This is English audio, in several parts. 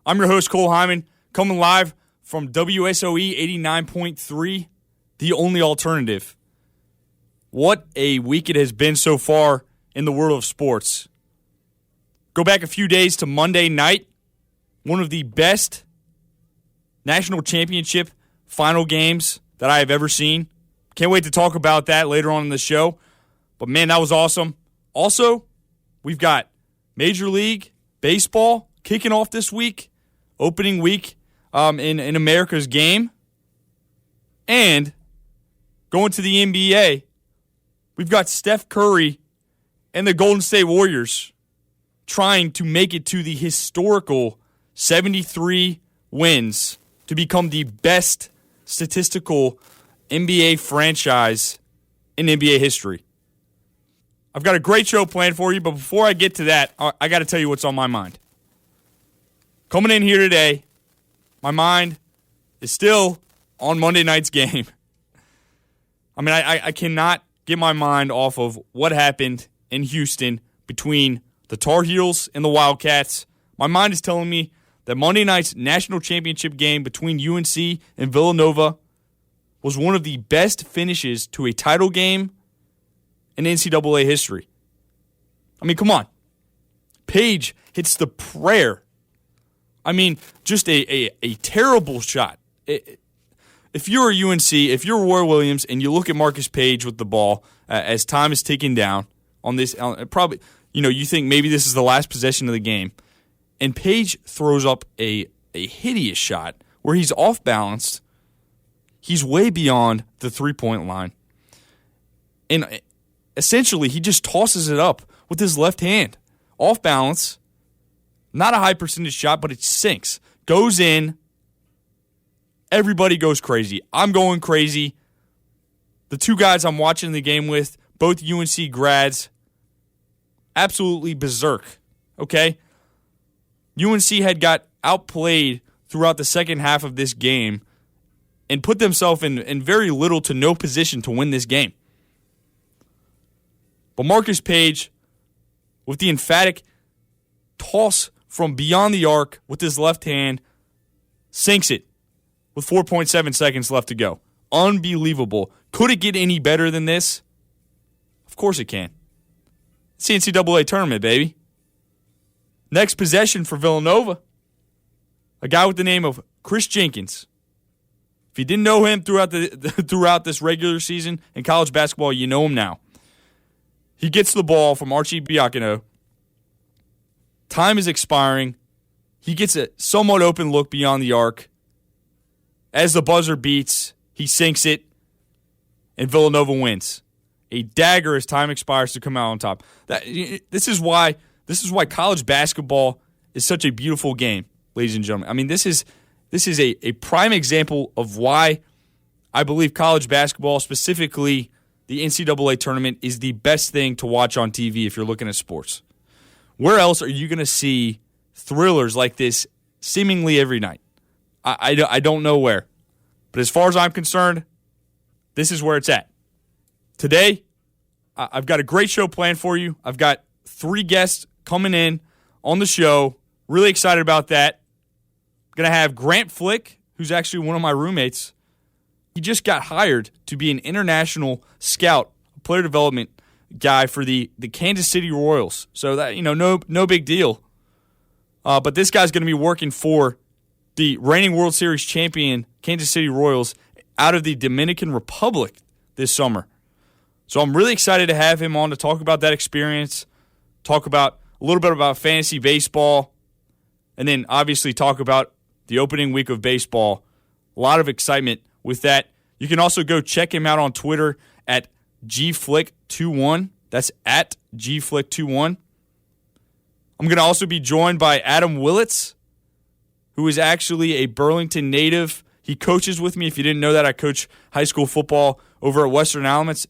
I'm your host, Cole Hyman, coming live from WSOE 89.3, the only alternative. What a week it has been so far in the world of sports. Go back a few days to Monday night, one of the best national championship final games that I have ever seen. Can't wait to talk about that later on in the show. But man, that was awesome. Also, we've got Major League Baseball kicking off this week, opening week in America's game. And going to the NBA, we've got Steph Curry and the Golden State Warriors trying to make it to the historical 73 wins to become the best statistical NBA franchise in NBA history. I've got a great show planned for you, but before I get to that, I got to tell you what's on my mind. Coming in here today, my mind is still on Monday night's game. I mean, I cannot get my mind off of what happened in Houston between the Tar Heels and the Wildcats. My mind is telling me that Monday night's national championship game between UNC and Villanova was one of the best finishes to a title game in NCAA history. I mean, come on. Page hits the prayer. I mean, just a terrible shot. If you're a UNC, if you're Roy Williams, and you look at Marcus Page with the ball as time is ticking down on this, probably, you think maybe this is the last possession of the game, and Page throws up a hideous shot where he's off balance. He's way beyond the three-point line. And essentially, he just tosses it up with his left hand. Off balance. Not a high percentage shot, but it sinks. Goes in. Everybody goes crazy. I'm going crazy. The two guys I'm watching the game with, both UNC grads, absolutely berserk. Okay? UNC had got outplayed throughout the second half of this game and put themselves in very little to no position to win this game. But Marcus Page, with the emphatic toss from beyond the arc with his left hand, sinks it with 4.7 seconds left to go. Unbelievable. Could it get any better than this? Of course it can. It's the NCAA tournament, baby. Next possession for Villanova, a guy with the name of Chris Jenkins. If you didn't know him throughout this regular season in college basketball, you know him now. He gets the ball from Archie Biakino. Time is expiring. He gets a somewhat open look beyond the arc. As the buzzer beats, he sinks it, and Villanova wins. A dagger as time expires to come out on top. This is why college basketball is such a beautiful game, ladies and gentlemen. I mean, this is a prime example of why I believe college basketball, specifically the NCAA tournament, is the best thing to watch on TV if you're looking at sports. Where else are you going to see thrillers like this seemingly every night? I don't know where. But as far as I'm concerned, this is where it's at. Today, I've got a great show planned for you. I've got 3 guests coming in on the show. Really excited about that. I'm going to have Grant Flick, who's actually one of my roommates. He just got hired to be an international scout, player development guy for the Kansas City Royals. So that, no big deal. But this guy's going to be working for the reigning World Series champion Kansas City Royals out of the Dominican Republic this summer. So I'm really excited to have him on to talk about that experience, talk about a little bit about fantasy baseball, and then obviously talk about the opening week of baseball. A lot of excitement with that. You can also go check him out on Twitter at GFlick21. That's at GFlick21. I'm going to also be joined by Adam Willits, who is actually a Burlington native. He coaches with me. If you didn't know that, I coach high school football over at Western Alamance.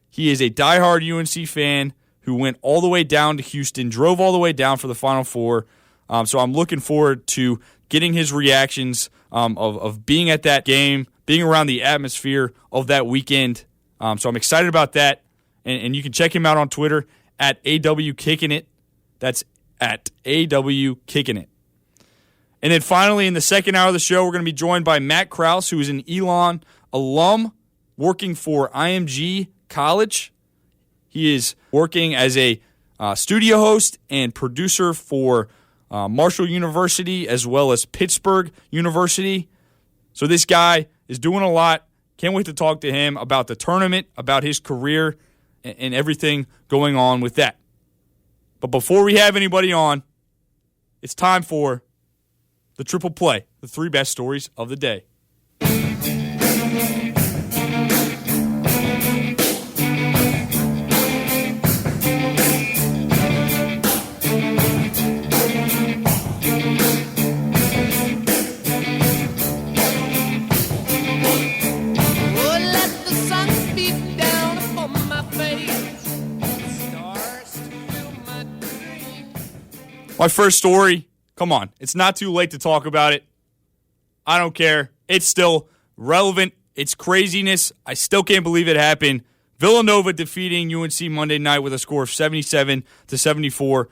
He is a diehard UNC fan who went all the way down to Houston, drove all the way down for the Final Four. So I'm looking forward to getting his reactions of being at that game, being around the atmosphere of that weekend. So I'm excited about that. And you can check him out on Twitter at AWKickingIt. That's at AWKickingIt. And then finally, in the second hour of the show, we're going to be joined by Matt Krause, who is an Elon alum working for IMG College. He is working as a studio host and producer for Marshall University as well as Pittsburgh University. So this guy is doing a lot. Can't wait to talk to him about the tournament, about his career, and everything going on with that. But before we have anybody on, it's time for the Triple Play, the 3 best stories of the day. My first story, come on, it's not too late to talk about it. I don't care. It's still relevant. It's craziness. I still can't believe it happened. Villanova defeating UNC Monday night with a score of 77-74.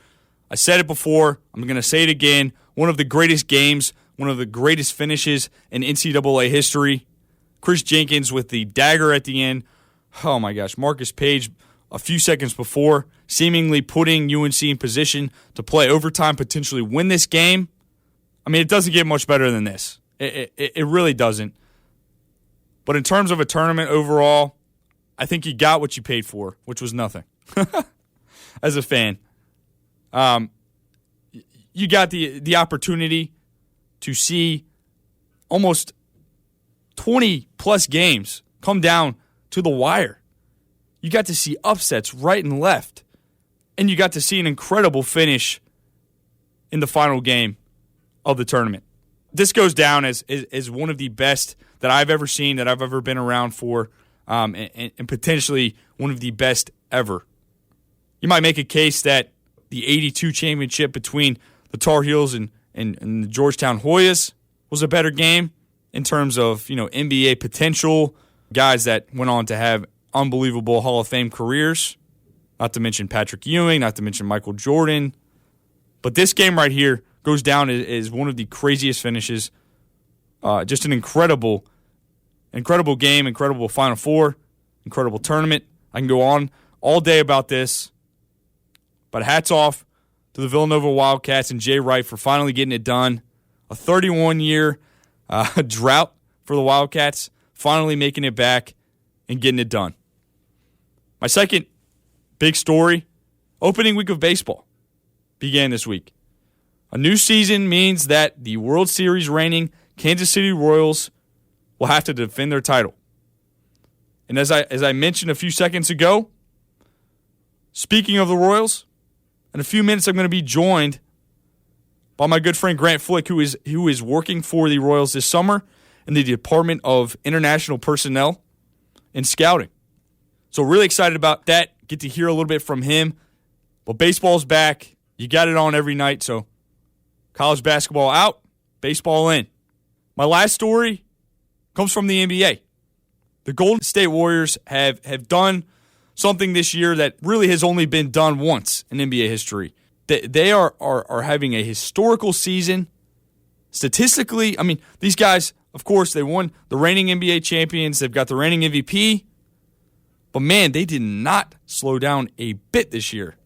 I said it before. I'm going to say it again. One of the greatest games, one of the greatest finishes in NCAA history. Chris Jenkins with the dagger at the end. Oh, my gosh. Marcus Page a few seconds before, seemingly putting UNC in position to play overtime, potentially win this game. I mean, it doesn't get much better than this. It really doesn't. But in terms of a tournament overall, I think you got what you paid for, which was nothing. As a fan, you got the opportunity to see almost 20-plus games come down to the wire. You got to see upsets right and left. And you got to see an incredible finish in the final game of the tournament. This goes down as one of the best that I've ever seen, that I've ever been around for, and potentially one of the best ever. You might make a case that the 82 championship between the Tar Heels and the Georgetown Hoyas was a better game in terms of, NBA potential, guys that went on to have unbelievable Hall of Fame careers, not to mention Patrick Ewing, not to mention Michael Jordan. But this game right here goes down as one of the craziest finishes. Just an incredible game, incredible Final Four, incredible tournament. I can go on all day about this. But hats off to the Villanova Wildcats and Jay Wright for finally getting it done. A 31-year drought for the Wildcats, finally making it back and getting it done. My second big story, opening week of baseball began this week. A new season means that the World Series reigning Kansas City Royals will have to defend their title. And as I mentioned a few seconds ago, speaking of the Royals, in a few minutes I'm going to be joined by my good friend Grant Flick, who is working for the Royals this summer in the Department of International Personnel and Scouting. So really excited about that. Get to hear a little bit from him. But baseball's back. You got it on every night. So college basketball out, baseball in. My last story comes from the NBA. The Golden State Warriors have done something this year that really has only been done once in NBA history. They are having a historical season. Statistically, I mean, these guys, of course, they won the reigning NBA champions. They've got the reigning MVP. But, man, they did not slow down a bit this year.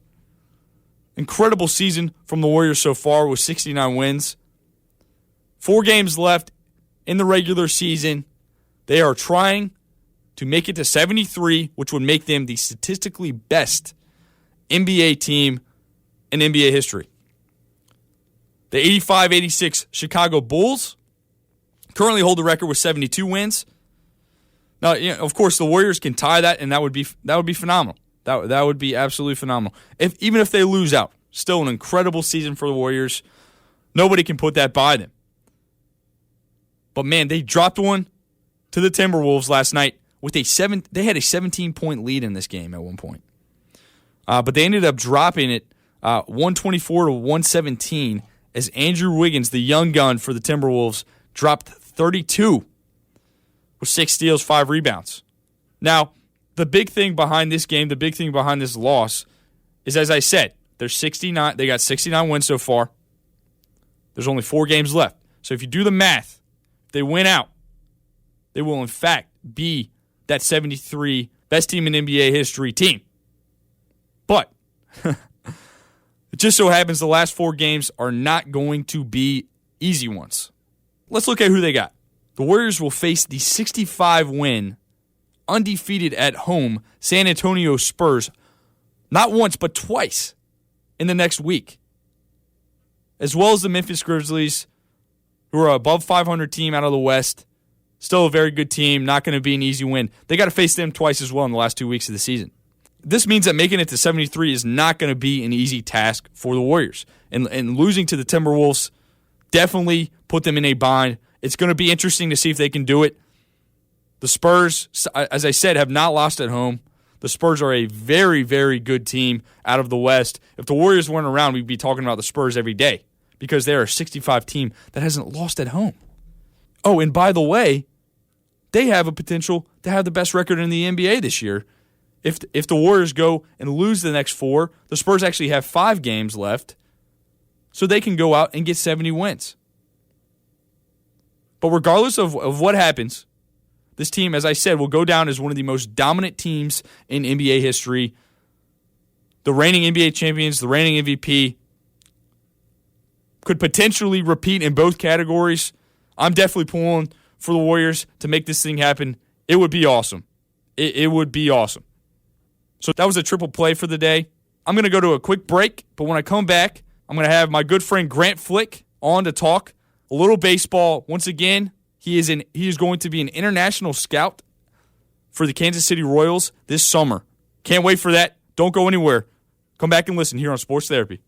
Incredible season from the Warriors so far with 69 wins. 4 games left in the regular season. They are trying to make it to 73, which would make them the statistically best NBA team in NBA history. The 85-86 Chicago Bulls currently hold the record with 72 wins. Now, of course, the Warriors can tie that, and that would be phenomenal. That would be absolutely phenomenal. Even if they lose out, still an incredible season for the Warriors. Nobody can put that by them. But man, they dropped one to the Timberwolves last night with they had a 17-point lead in this game at one point. But they ended up dropping it 124 to 117 as Andrew Wiggins, the young gun for the Timberwolves, dropped 32 with 6 steals, 5 rebounds. Now, the big thing behind this game, the big thing behind this loss is, as I said, they got 69 wins so far. There's only 4 games left. So if you do the math, if they win out, they will in fact be that 73 best team in NBA history team. But it just so happens the last 4 games are not going to be easy ones. Let's look at who they got. The Warriors will face the 65-win, undefeated at home San Antonio Spurs, not once but twice in the next week, as well as the Memphis Grizzlies, who are above 500 team out of the West. Still a very good team, not going to be an easy win. They got to face them twice as well in the last 2 weeks of the season. This means that making it to 73 is not going to be an easy task for the Warriors. And losing to the Timberwolves definitely put them in a bind. It's going to be interesting to see if they can do it. The Spurs, as I said, have not lost at home. The Spurs are a very, very good team out of the West. If the Warriors weren't around, we'd be talking about the Spurs every day because they're a 65 team that hasn't lost at home. Oh, and by the way, they have a potential to have the best record in the NBA this year. If the Warriors go and lose the next 4, the Spurs actually have 5 games left, so they can go out and get 70 wins. But regardless of what happens, this team, as I said, will go down as one of the most dominant teams in NBA history. The reigning NBA champions, the reigning MVP, could potentially repeat in both categories. I'm definitely pulling for the Warriors to make this thing happen. It would be awesome. It would be awesome. So that was a triple play for the day. I'm going to go to a quick break, but when I come back, I'm going to have my good friend Grant Flick on to talk a little baseball. Once again, he is going to be an international scout for the Kansas City Royals this summer. Can't wait for that. Don't go anywhere. Come back and listen here on Sports Therapy.